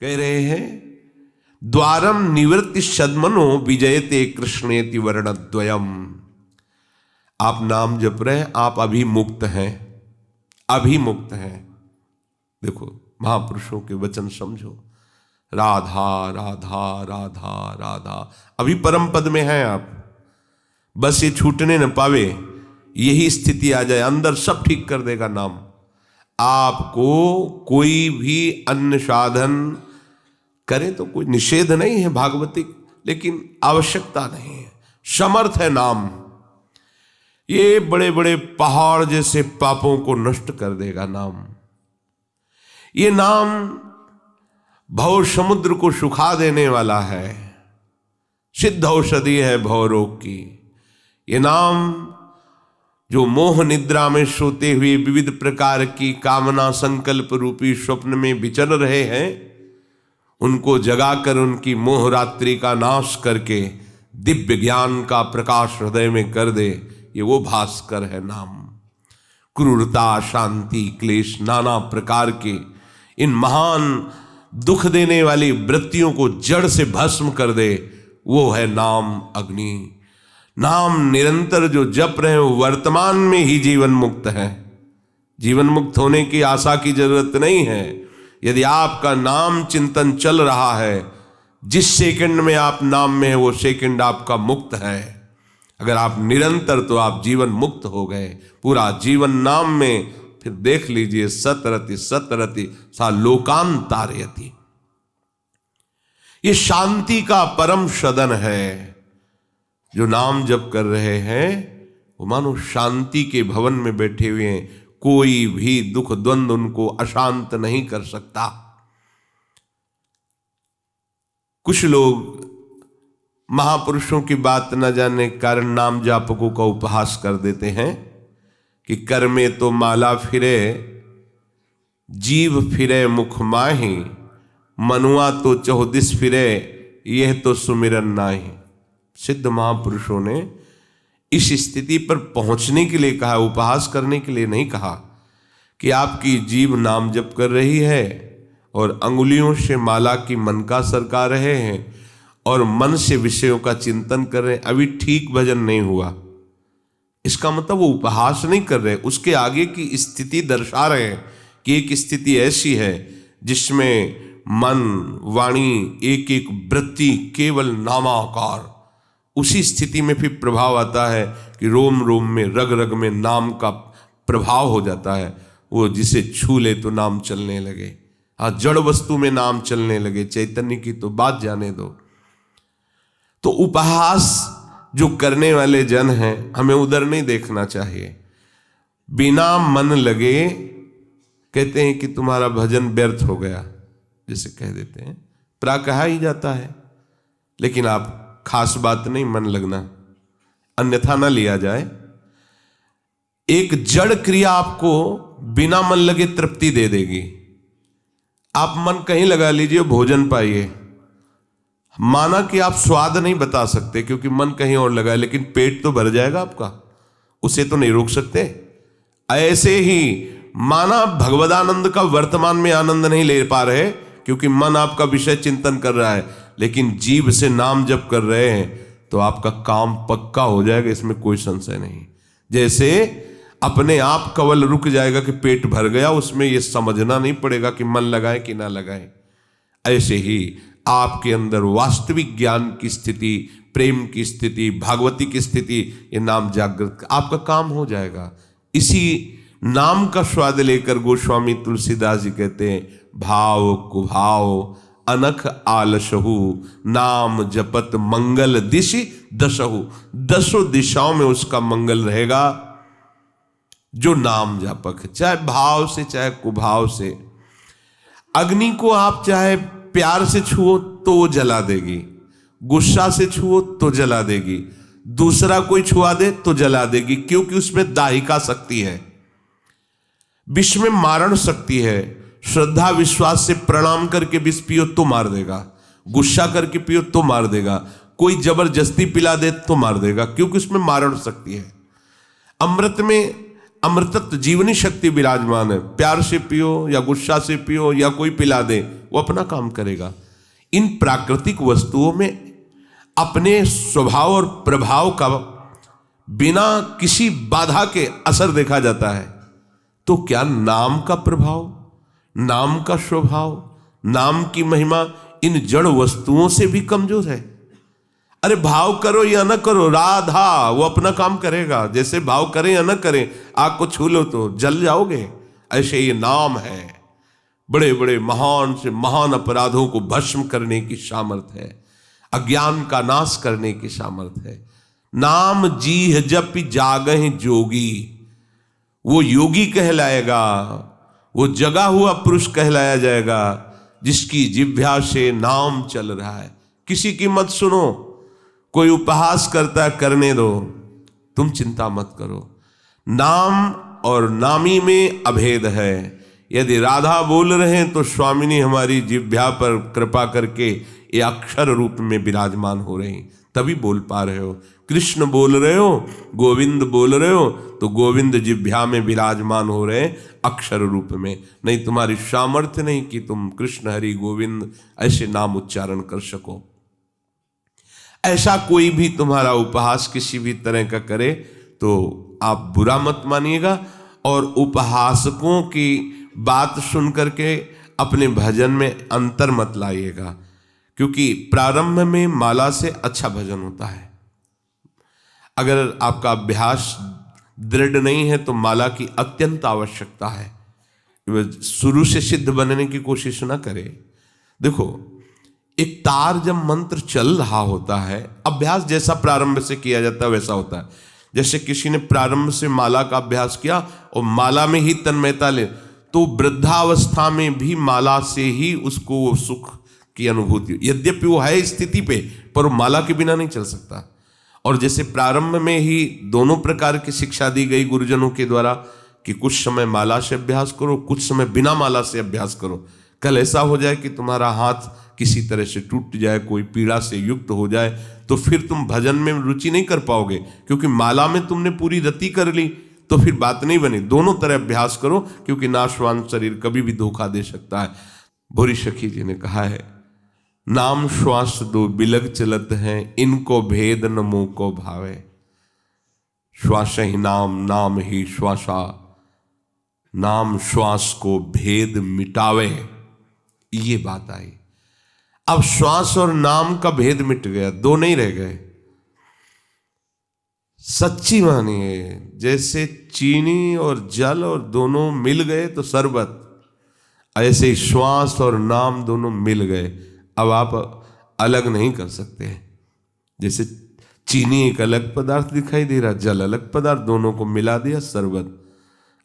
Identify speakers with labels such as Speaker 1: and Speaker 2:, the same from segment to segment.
Speaker 1: कह रहे हैं द्वारम निवृत्ति सद्मनो विजयते कृष्णेति वर्णद्वयम। आप नाम जप रहे, आप अभिमुक्त हैं, अभिमुक्त हैं। देखो महापुरुषों के वचन समझो, राधा राधा राधा राधा, अभी परम पद में हैं आप, बस ये छूटने न पावे, यही स्थिति आ जाए, अंदर सब ठीक कर देगा नाम। आपको कोई भी अन्य साधन करे तो कोई निषेध नहीं है भागवतिक, लेकिन आवश्यकता नहीं है, समर्थ है नाम। ये बड़े बड़े पहाड़ जैसे पापों को नष्ट कर देगा नाम। ये नाम भव समुद्र को सुखा देने वाला है, सिद्ध औषधि है भव रोग की। ये नाम जो मोह निद्रा में सोते हुए विविध प्रकार की कामना संकल्प रूपी स्वप्न में विचर रहे हैं, उनको जगाकर उनकी मोह रात्रि का नाश करके दिव्य ज्ञान का प्रकाश हृदय में कर दे, ये वो भास्कर है नाम। क्रूरता शांति क्लेश नाना प्रकार के इन महान दुख देने वाली वृत्तियों को जड़ से भस्म कर दे, वो है नाम अग्नि। नाम निरंतर जो जप रहे हैं वर्तमान में ही जीवन मुक्त है। जीवन मुक्त होने की आशा की जरूरत नहीं है। यदि आपका नाम चिंतन चल रहा है, जिस सेकंड में आप नाम में है वो सेकंड आपका मुक्त है। अगर आप निरंतर, तो आप जीवन मुक्त हो गए, पूरा जीवन नाम में। फिर देख लीजिए सतरति सतरति सा लोकान तारयति। ये शांति का परम सदन है। जो नाम जप कर रहे हैं वो मानो शांति के भवन में बैठे हुए हैं, कोई भी दुख द्वंद उनको अशांत नहीं कर सकता। कुछ लोग महापुरुषों की बात न जानने के कारण नाम जापकों का उपहास कर देते हैं कि कर में तो माला फिरे, जीव फिरे मुख माही, मनुआ तो चौदिस फिरे, यह तो सुमिरन नाही। सिद्ध महापुरुषों ने इस स्थिति पर पहुंचने के लिए कहा, उपहास करने के लिए नहीं कहा कि आपकी जीभ नाम जप कर रही है और अंगुलियों से माला की मन का सरका रहे हैं और मन से विषयों का चिंतन कर रहे हैं, अभी ठीक भजन नहीं हुआ। इसका मतलब वो उपहास नहीं कर रहे, उसके आगे की स्थिति दर्शा रहे हैं कि एक स्थिति ऐसी है जिसमें मन वाणी एक एक वृत्ति केवल नामाकार, उसी स्थिति में फिर प्रभाव आता है कि रोम रोम में रग रग में नाम का प्रभाव हो जाता है। वो जिसे छू ले तो नाम चलने लगे। हाँ, जड़ वस्तु में नाम चलने लगे, चैतन्य की तो बात जाने दो। तो उपहास जो करने वाले जन हैं, हमें उधर नहीं देखना चाहिए। बिना मन लगे कहते हैं कि तुम्हारा भजन व्यर्थ हो गया, जैसे कह देते हैं, प्राय कहा ही जाता है, लेकिन आप खास बात नहीं मन लगना, अन्यथा ना लिया जाए। एक जड़ क्रिया आपको बिना मन लगे तृप्ति दे देगी। आप मन कहीं लगा लीजिए, भोजन पाइए, माना कि आप स्वाद नहीं बता सकते क्योंकि मन कहीं और लगा है, लेकिन पेट तो भर जाएगा आपका, उसे तो नहीं रोक सकते। ऐसे ही माना भगवदानंद का वर्तमान में आनंद नहीं ले पा रहे क्योंकि मन आपका विषय चिंतन कर रहा है, लेकिन जीभ से नाम जप कर रहे हैं, तो आपका काम पक्का हो जाएगा, इसमें कोई संशय नहीं। जैसे अपने आप कवल रुक जाएगा कि पेट भर गया, उसमें यह समझना नहीं पड़ेगा कि मन लगाए कि ना लगाए। ऐसे ही आपके अंदर वास्तविक ज्ञान की स्थिति, प्रेम की स्थिति, भागवती की स्थिति, ये नाम जागृत, आपका काम हो जाएगा। इसी नाम का स्वाद लेकर गोस्वामी तुलसीदास जी कहते हैं, भाव कुभाव अनख आलसहु, नाम जपत मंगल दिशि दशहु। दसों दिशाओं में उसका मंगल रहेगा जो नाम जापक है, चाहे भाव से चाहे कुभाव से। अग्नि को आप चाहे प्यार से छुओ तो वो जला देगी, गुस्सा से छुओ तो जला देगी, दूसरा कोई छुआ दे तो जला देगी, क्योंकि उसमें दाहिका शक्ति है, विष में मारण शक्ति है। श्रद्धा विश्वास से प्रणाम करके विष पियो तो मार देगा, गुस्सा करके पियो तो मार देगा, कोई जबरदस्ती पिला दे तो मार देगा, क्योंकि उसमें मारण शक्ति है। अमृत में अमृतत्व जीवनी शक्ति विराजमान है। प्यार से पियो या गुस्सा से पियो या कोई पिला दे, वो अपना काम करेगा। इन प्राकृतिक वस्तुओं में अपने स्वभाव और प्रभाव का बिना किसी बाधा के असर देखा जाता है। तो क्या नाम का प्रभाव, नाम का स्वभाव, नाम की महिमा इन जड़ वस्तुओं से भी कमजोर है? अरे भाव करो या न करो, राधा वो अपना काम करेगा। जैसे भाव करें या न करें, आग को छू लो तो जल जाओगे, ऐसे ये नाम है। बड़े बड़े महान से महान अपराधों को भस्म करने की सामर्थ है, अज्ञान का नाश करने की सामर्थ है। नाम जीह जप जागहि जोगी, वो योगी कहलाएगा, वो जगा हुआ पुरुष कहलाया जाएगा जिसकी जिह्वा से नाम चल रहा है। किसी की मत सुनो, कोई उपहास करता है करने दो, तुम चिंता मत करो। नाम और नामी में अभेद है। यदि राधा बोल रहे हैं तो स्वामिनी हमारी जिह्वा पर कृपा करके ये अक्षर रूप में विराजमान हो रही, तभी बोल पा रहे हो। कृष्ण बोल रहे हो, गोविंद बोल रहे हो, तो गोविंद जिह्वा में विराजमान हो रहे अक्षर रूप में। नहीं तुम्हारी सामर्थ्य नहीं कि तुम कृष्ण हरि गोविंद ऐसे नाम उच्चारण कर सको। ऐसा कोई भी तुम्हारा उपहास किसी भी तरह का करे तो आप बुरा मत मानिएगा, और उपहासकों की बात सुन करके अपने भजन में अंतर मत लाइएगा, क्योंकि प्रारंभ में माला से अच्छा भजन होता है। अगर आपका अभ्यास दृढ़ नहीं है तो माला की अत्यंत आवश्यकता है। शुरू से सिद्ध बनने की कोशिश ना करें। देखो, एक तार जब मंत्र चल रहा होता है, अभ्यास जैसा प्रारंभ से किया जाता है वैसा होता है। जैसे किसी ने प्रारंभ से माला का अभ्यास किया और माला में ही तन्मयता ले, तो वृद्धावस्था में भी माला से ही उसको वो सुख की अनुभूति, यद्यपि वो है स्थिति पे, पर माला के बिना नहीं चल सकता। और जैसे प्रारंभ में ही दोनों प्रकार की शिक्षा दी गई गुरुजनों के द्वारा कि कुछ समय माला से अभ्यास करो, कुछ समय बिना माला से अभ्यास करो। कल ऐसा हो जाए कि तुम्हारा हाथ किसी तरह से टूट जाए, कोई पीड़ा से युक्त हो जाए, तो फिर तुम भजन में रुचि नहीं कर पाओगे, क्योंकि माला में तुमने पूरी रति कर ली, तो फिर बात नहीं बनी। दोनों तरह अभ्यास करो, क्योंकि नाशवान शरीर कभी भी धोखा दे सकता है। भूरी सखी जी ने कहा है, नाम श्वास दो बिलग चलत हैं, इनको भेद न मुँह को भावे। श्वास ही नाम, नाम ही श्वासा, नाम श्वास को भेद मिटावे। ये बात आई। अब श्वास और नाम का भेद मिट गया, दो नहीं रह गए। सच्ची मानिए, जैसे चीनी और जल और दोनों मिल गए तो शरबत, ऐसे ही श्वास और नाम दोनों मिल गए। अब आप अलग नहीं कर सकते। जैसे चीनी एक अलग पदार्थ दिखाई दे रहा, जल अलग पदार्थ, दोनों को मिला दिया शरबत।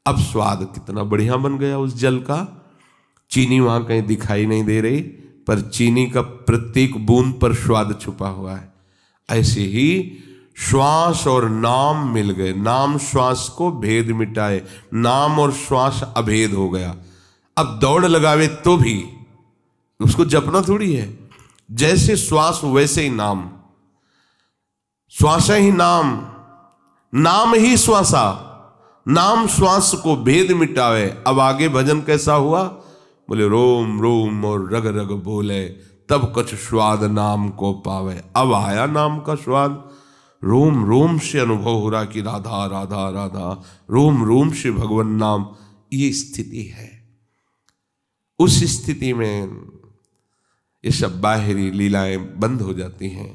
Speaker 1: अब स्वाद कितना बढ़िया बन गया उस जल का। चीनी वहां कहीं दिखाई नहीं दे रही, पर चीनी का प्रत्येक बूंद पर स्वाद छुपा हुआ है। ऐसे ही श्वास और नाम मिल गए, नाम श्वास को भेद मिटाए, नाम और श्वास अभेद हो गया। अब दौड़ लगावे तो भी उसको जपना थोड़ी है। जैसे श्वास वैसे ही नाम, श्वास ही नाम, नाम ही श्वासा, नाम श्वास को भेद मिटावे। अब आगे भजन कैसा हुआ? बोले रोम रोम और रग रग बोले, तब कछ स्वाद नाम को पावे। अब आया नाम का स्वाद, रोम रोम से अनुभव हो रहा कि राधा राधा राधा, रोम रोम से भगवान नाम। ये स्थिति है। उस स्थिति में ये सब बाहरी लीलाएं बंद हो जाती हैं।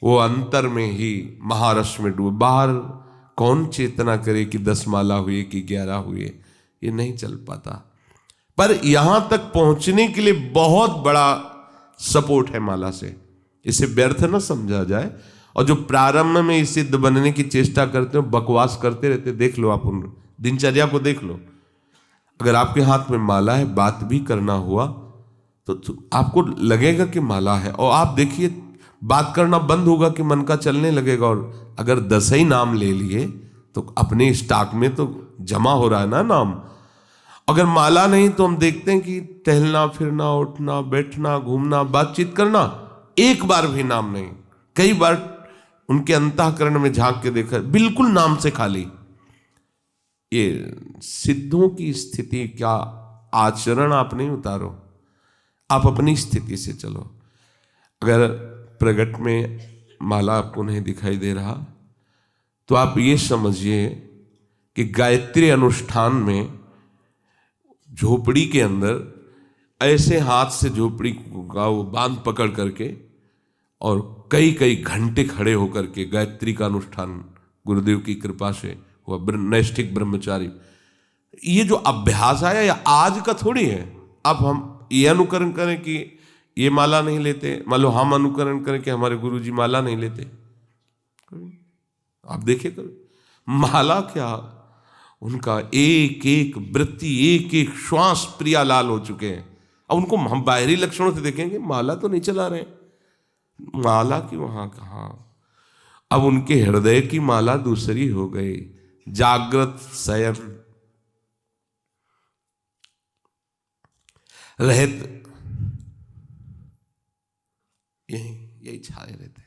Speaker 1: वो अंतर में ही महारस में डूब। बाहर कौन चेतना करे कि 10 माला हुए कि 11 हुए, ये नहीं चल पाता। पर यहां तक पहुंचने के लिए बहुत बड़ा सपोर्ट है माला से, इसे व्यर्थ न समझा जाए। और जो प्रारंभ में इस सिद्ध बनने की चेष्टा करते हो, बकवास करते रहते, देख लो, आप उन दिनचर्या को देख लो। अगर आपके हाथ में माला है, बात भी करना हुआ तो आपको लगेगा कि माला है, और आप देखिए बात करना बंद होगा कि मन का चलने लगेगा। और अगर 10 ही नाम ले लिए तो अपने स्टॉक में तो जमा हो रहा है ना नाम। अगर माला नहीं तो हम देखते हैं कि टहलना फिरना, उठना बैठना, घूमना, बातचीत करना, एक बार भी नाम नहीं। कई बार उनके अंतःकरण में झांक के देखा, बिल्कुल नाम से खाली। ये सिद्धों की स्थिति, क्या आचरण आप नहीं उतारो। आप अपनी स्थिति से चलो। अगर प्रगट में माला आपको नहीं दिखाई दे रहा तो आप ये समझिए कि गायत्री अनुष्ठान में झोपड़ी के अंदर ऐसे हाथ से झोपड़ी का वो बांध पकड़ करके और कई कई घंटे खड़े होकर के गायत्री का अनुष्ठान गुरुदेव की कृपा से हुआ, नैष्ठिक ब्रह्मचारी। ये जो अभ्यास आया ये आज का थोड़ी है। अब हम ये अनुकरण करें कि ये माला नहीं लेते, मान लो हम अनुकरण करें कि हमारे गुरुजी माला नहीं लेते। आप देखिए कभी माला क्या, उनका एक एक वृत्ति एक एक श्वास प्रियालाल हो चुके हैं। अब उनको हम बाहरी लक्षणों से देखेंगे माला तो नहीं चला रहे, माला की वहां कहा। अब उनके हृदय की माला दूसरी हो गई, जागृत शयन रहते यही छाए रहते।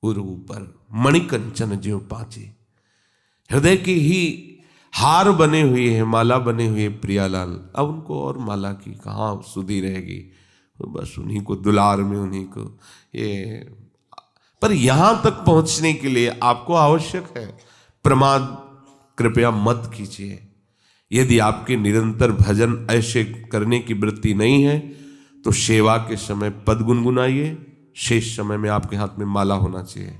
Speaker 1: उर ऊपर मणिकंचन ज्यों पांचे, हृदय की ही हार बने हुए हैं, माला बने हुए प्रियालाल। अब उनको और माला की कहाँ सुधी रहेगी, बस उन्हीं को दुलार में, उन्हीं को ये। पर यहां तक पहुंचने के लिए आपको आवश्यक है प्रमाद कृपया मत कीजिए। यदि आपके निरंतर भजन ऐसे करने की वृत्ति नहीं है तो सेवा के समय पद गुनगुनाइए, शेष समय में आपके हाथ में माला होना चाहिए।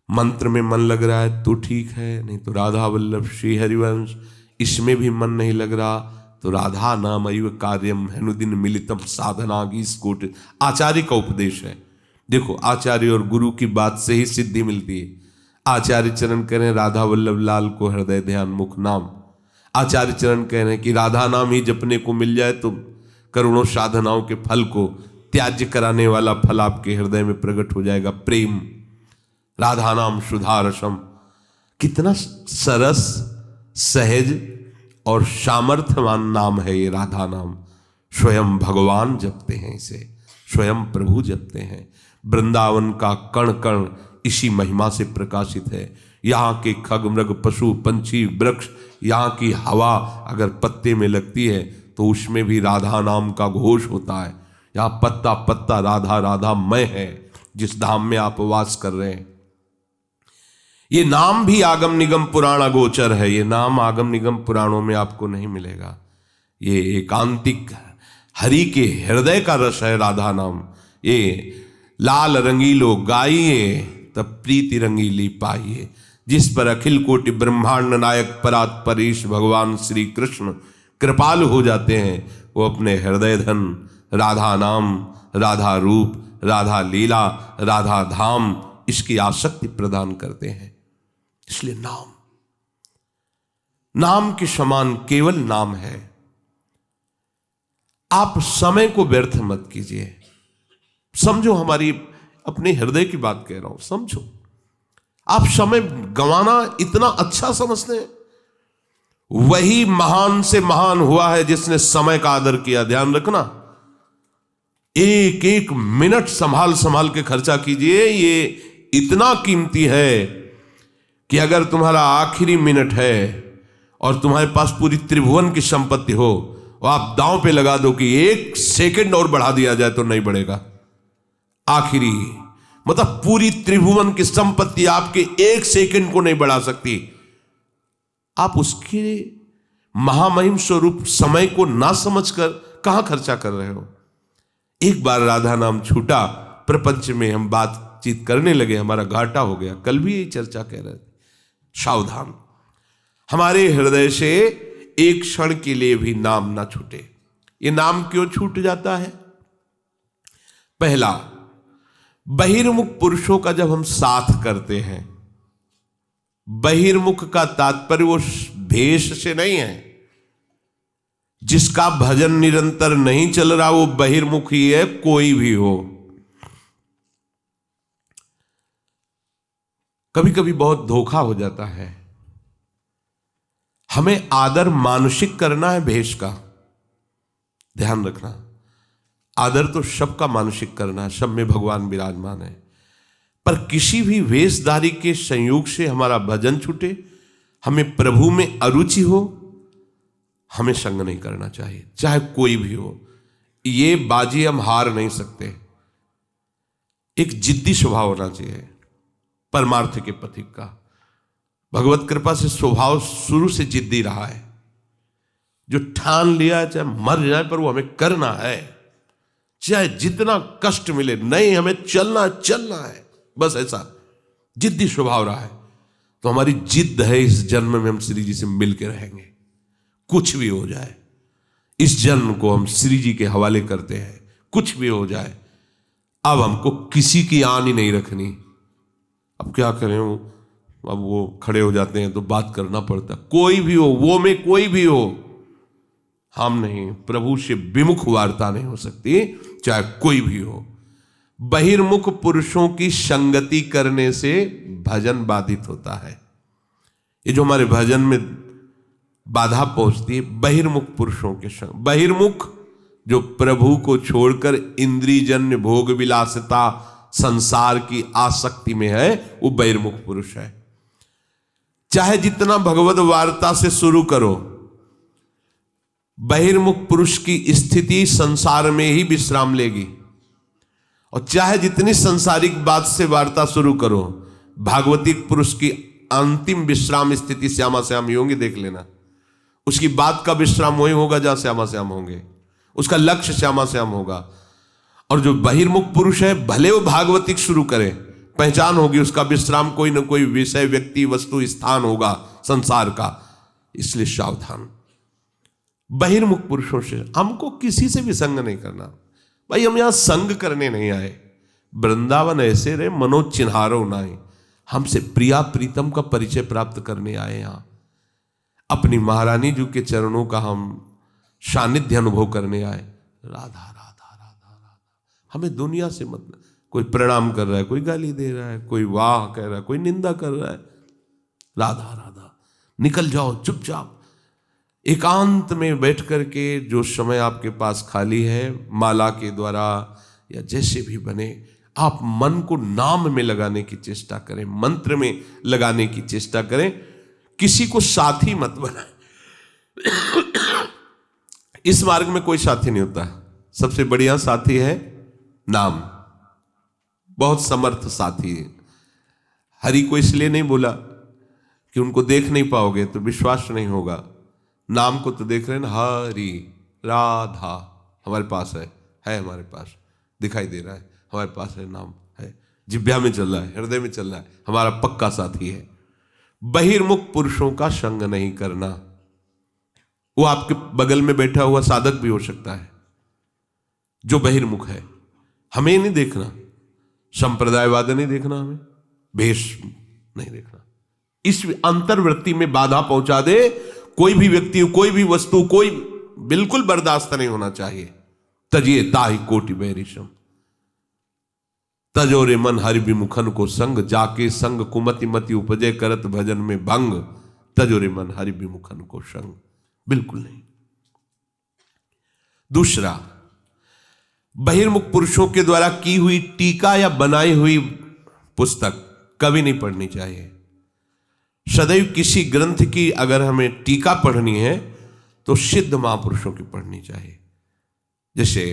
Speaker 1: मंत्र में मन लग रहा है तो ठीक है, नहीं तो राधा वल्लभ श्री हरिवंश, इसमें भी मन नहीं लग रहा तो राधा नाम अयु कार्यम हेनुदिन मिलितम साधना की स्कोट, आचार्य का उपदेश है। देखो आचार्य और गुरु की बात से ही सिद्धि मिलती है। आचार्य चरण कह रहे हैं राधा वल्लभ लाल को हृदय ध्यान मुख नाम, आचार्य चरण कह रहे हैं कि राधा नाम ही जपने को मिल जाए तो करोड़ों साधनाओं के फल को त्याज्य कराने वाला फल आपके हृदय में प्रकट हो जाएगा, प्रेम। राधा नाम सुधा रसम, कितना सरस सहज और सामर्थ्यवान नाम है ये राधा नाम। स्वयं भगवान जपते हैं इसे, स्वयं प्रभु जपते हैं। वृंदावन का कण कण इसी महिमा से प्रकाशित है। यहाँ के खग मृग पशु पंछी वृक्ष, यहाँ की हवा अगर पत्ते में लगती है तो उसमें भी राधा नाम का घोष होता है। यहाँ पत्ता पत्ता राधा राधा मय है जिस धाम में आप वास कर रहे हैं। ये नाम भी आगम निगम पुराण अगोचर है, ये नाम आगम निगम पुराणों में आपको नहीं मिलेगा। ये एकांतिक हरि के हृदय का रस है राधा नाम। ये लाल रंगीलो गाइए तब प्रीति रंगीली पाइए, जिस पर अखिल कोटि ब्रह्मांड नायक परात परेश भगवान श्री कृष्ण कृपालु हो जाते हैं। वो अपने हृदय धन राधा नाम, राधा रूप, राधा लीला, राधा धाम, इसकी आसक्ति प्रदान करते हैं। इसलिए नाम, नाम के समान केवल नाम है। आप समय को व्यर्थ मत कीजिए। समझो, हमारी अपने हृदय की बात कह रहा हूं, समझो। आप समय गंवाना इतना अच्छा समझते हैं, वही महान से महान हुआ है जिसने समय का आदर किया। ध्यान रखना, एक एक मिनट संभाल संभाल के खर्चा कीजिए। ये इतना कीमती है कि अगर तुम्हारा आखिरी मिनट है और तुम्हारे पास पूरी त्रिभुवन की संपत्ति हो, और आप दांव पे लगा दो कि 1 सेकंड और बढ़ा दिया जाए तो नहीं बढ़ेगा। आखिरी मतलब पूरी त्रिभुवन की संपत्ति आपके 1 सेकंड को नहीं बढ़ा सकती। आप उसके महामहिम स्वरूप समय को ना समझकर कहां खर्चा कर रहे हो। एक बार राधा नाम छूटा, प्रपंच में हम बातचीत करने लगे, हमारा घाटा हो गया। कल भी यही चर्चा कह रहे थे। सावधान, हमारे हृदय से एक क्षण के लिए भी नाम ना छूटे। ये नाम क्यों छूट जाता है? पहला, बहिर्मुख पुरुषों का जब हम साथ करते हैं, बहिर्मुख का तात्पर्य वो भेष से नहीं है। जिसका भजन निरंतर नहीं चल रहा वो बहिर्मुख ही है, कोई भी हो। कभी कभी बहुत धोखा हो जाता है। हमें आदर मानसिक करना है भेष का, ध्यान रखना। आदर तो सबका मानसिक करना है, सब में भगवान विराजमान है। पर किसी भी वेशधारी के संयोग से हमारा भजन छूटे, हमें प्रभु में अरुचि हो, हमें संग नहीं करना चाहिए, चाहे कोई भी हो। ये बाजी हम हार नहीं सकते। एक जिद्दी स्वभाव होना चाहिए परमार्थ के पथिक का। भगवत कृपा से स्वभाव शुरू से जिद्दी रहा है, जो ठान लिया है चाहे मर जाए पर वो हमें करना है, चाहे जितना कष्ट मिले, नहीं हमें चलना है, बस ऐसा जिद्दी स्वभाव रहा है। तो हमारी जिद्द है इस जन्म में हम श्री जी से मिलके रहेंगे, कुछ भी हो जाए। इस जन्म को हम श्री जी के हवाले करते हैं, कुछ भी हो जाए। अब हमको किसी की आन ही नहीं रखनी। अब क्या करें, अब वो खड़े हो जाते हैं तो बात करना पड़ता, कोई भी हो, वो में कोई भी हो, हम नहीं, प्रभु से विमुख वार्ता नहीं हो सकती, चाहे कोई भी हो। बहिर्मुख पुरुषों की संगति करने से भजन बाधित होता है। ये जो हमारे भजन में बाधा पहुंचती है, बहिर्मुख पुरुषों के संग। बहिर्मुख जो प्रभु को छोड़कर इंद्रियजन्य भोग विलासिता संसार की आसक्ति में है, वो बहिर्मुख पुरुष है। चाहे जितना भगवत वार्ता से शुरू करो, बहिर्मुख पुरुष की स्थिति संसार में ही विश्राम लेगी। और चाहे जितनी संसारिक बात से वार्ता शुरू करो, भागवतिक पुरुष की अंतिम विश्राम स्थिति श्यामा श्याम ही होंगी, देख लेना। उसकी बात का विश्राम वही होगा जहां श्यामा श्याम होंगे, उसका लक्ष्य श्यामा श्याम होगा। और जो बहिर्मुख पुरुष है, भले वो भागवतिक शुरू करे, पहचान होगी उसका विश्राम कोई ना कोई विषय, व्यक्ति, वस्तु, स्थान होगा संसार का। इसलिए सावधान। बहिर्मुख पुरुषों से हमको किसी से भी संग नहीं करना। भाई हम यहां संग करने नहीं आए, वृंदावन ऐसे रहे मनोचिन्हारो नाई, हमसे प्रिया प्रीतम का परिचय प्राप्त करने आए। यहां अपनी महारानी जी के चरणों का हम सानिध्य अनुभव करने आए। राधा राधा राधा राधा। हमें दुनिया से मतलब, कोई प्रणाम कर रहा है, कोई गाली दे रहा है, कोई वाह कह रहा है, कोई निंदा कर रहा है, राधा राधा। निकल जाओ चुपचाप, एकांत में बैठ करके जो समय आपके पास खाली है, माला के द्वारा या जैसे भी बने, आप मन को नाम में लगाने की चेष्टा करें, मंत्र में लगाने की चेष्टा करें। किसी को साथी मत बनाएं। इस मार्ग में कोई साथी नहीं होता। सबसे बढ़िया साथी है नाम, बहुत समर्थ साथी है। हरि को इसलिए नहीं बोला कि उनको देख नहीं पाओगे तो विश्वास नहीं होगा। नाम को तो देख रहे हैं ना, हरि राधा हमारे पास है हमारे पास दिखाई दे रहा है, हमारे पास है, नाम है, जिह्वा में चल रहा है, हृदय में चल रहा है, हमारा पक्का साथी है। बहिर्मुख पुरुषों का संग नहीं करना। वो आपके बगल में बैठा हुआ साधक भी हो सकता है जो बहिर्मुख है। हमें नहीं देखना, संप्रदायवाद नहीं देखना, हमें भेष नहीं देखना। इस अंतर्वृत्ति में बाधा पहुंचा दे कोई भी व्यक्ति, कोई भी वस्तु, कोई बिल्कुल बर्दाश्त नहीं होना चाहिए। तजिए ताहि कोटि बैरिशम, तजोरे मन हरि विमुखन को संग, जाके संग कुमति मति उपजय करत भजन में भंग, तजोरे मन हरि विमुखन को संग। बिल्कुल नहीं। दूसरा, बहिर्मुख पुरुषों के द्वारा की हुई टीका या बनाई हुई पुस्तक कभी नहीं पढ़नी चाहिए। सदैव किसी ग्रंथ की अगर हमें टीका पढ़नी है तो सिद्ध महापुरुषों की पढ़नी चाहिए। जैसे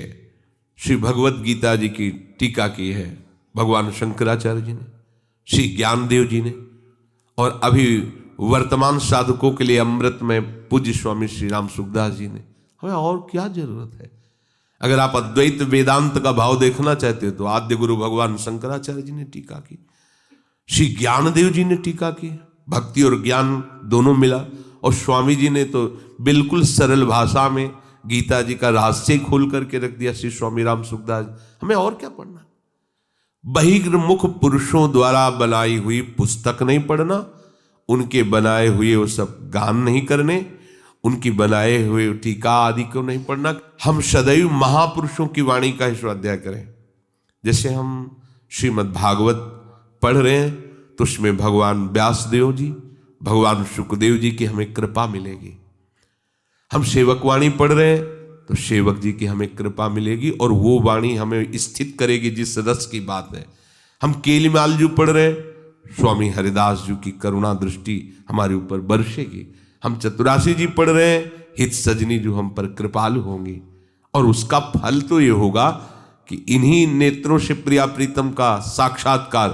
Speaker 1: श्री भगवत गीता जी की टीका की है भगवान शंकराचार्य जी ने, श्री ज्ञानदेव जी ने, और अभी वर्तमान साधकों के लिए अमृत में पूज्य स्वामी श्री राम सुखदास जी ने। हमें और क्या जरूरत है? अगर आप अद्वैत वेदांत का भाव देखना चाहते हो तो आद्य गुरु भगवान शंकराचार्य जी ने टीका की, श्री ज्ञानदेव जी ने टीका की, भक्ति और ज्ञान दोनों मिला। और स्वामी जी ने तो बिल्कुल सरल भाषा में गीता जी का रहस्य खोल करके रख दिया, श्री स्वामी राम सुखदास। हमें और क्या पढ़ना? बहिर्मुख पुरुषों द्वारा बनाई हुई पुस्तक नहीं पढ़ना, उनके बनाए हुए वो सब गान नहीं करने, उनकी बनाए हुए टीका आदि को नहीं पढ़ना। हम सदैव महापुरुषों की वाणी का ही स्वाध्याय करें। जैसे हम श्रीमद् भागवत पढ़ रहे हैं तो उसमें भगवान व्यासदेव जी, भगवान सुखदेव जी की हमें कृपा मिलेगी। हम सेवक वाणी पढ़ रहे हैं तो सेवक जी की हमें कृपा मिलेगी और वो वाणी हमें स्थित करेगी जिस रस की बात है। हम केलीमाल जी पढ़ रहे हैं, स्वामी हरिदास जी की करुणा दृष्टि हमारे ऊपर बरसेगी। हम चतुरासी जी पढ़ रहे हैं, हित सजनी जो हम पर कृपालु होंगी। और उसका फल तो ये होगा कि इन्हीं नेत्रों से प्रिया प्रीतम का साक्षात्कार,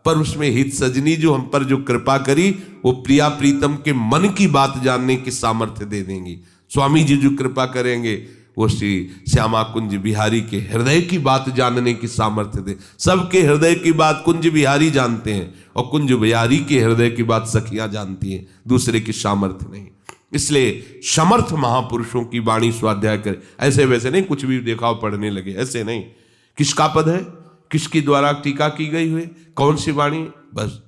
Speaker 1: पर उसमें हित सजनी जो हम पर जो कृपा करी, वो प्रिया प्रीतम के मन की बात जानने की सामर्थ्य दे देंगी। स्वामी जी जो कृपा करेंगे वो श्री श्यामा कुंज बिहारी के हृदय की बात जानने की सामर्थ्य दे। सबके हृदय की बात कुंज बिहारी जानते हैं, और कुंज बिहारी के हृदय की बात सखियां जानती हैं, दूसरे की सामर्थ्य नहीं। इसलिए समर्थ महापुरुषों की वाणी स्वाध्याय करें। ऐसे वैसे नहीं कुछ भी देखा पढ़ने लगे, ऐसे नहीं। किसका पद है, किसके द्वारा टीका की गई हुई, कौन सी वाणी, बस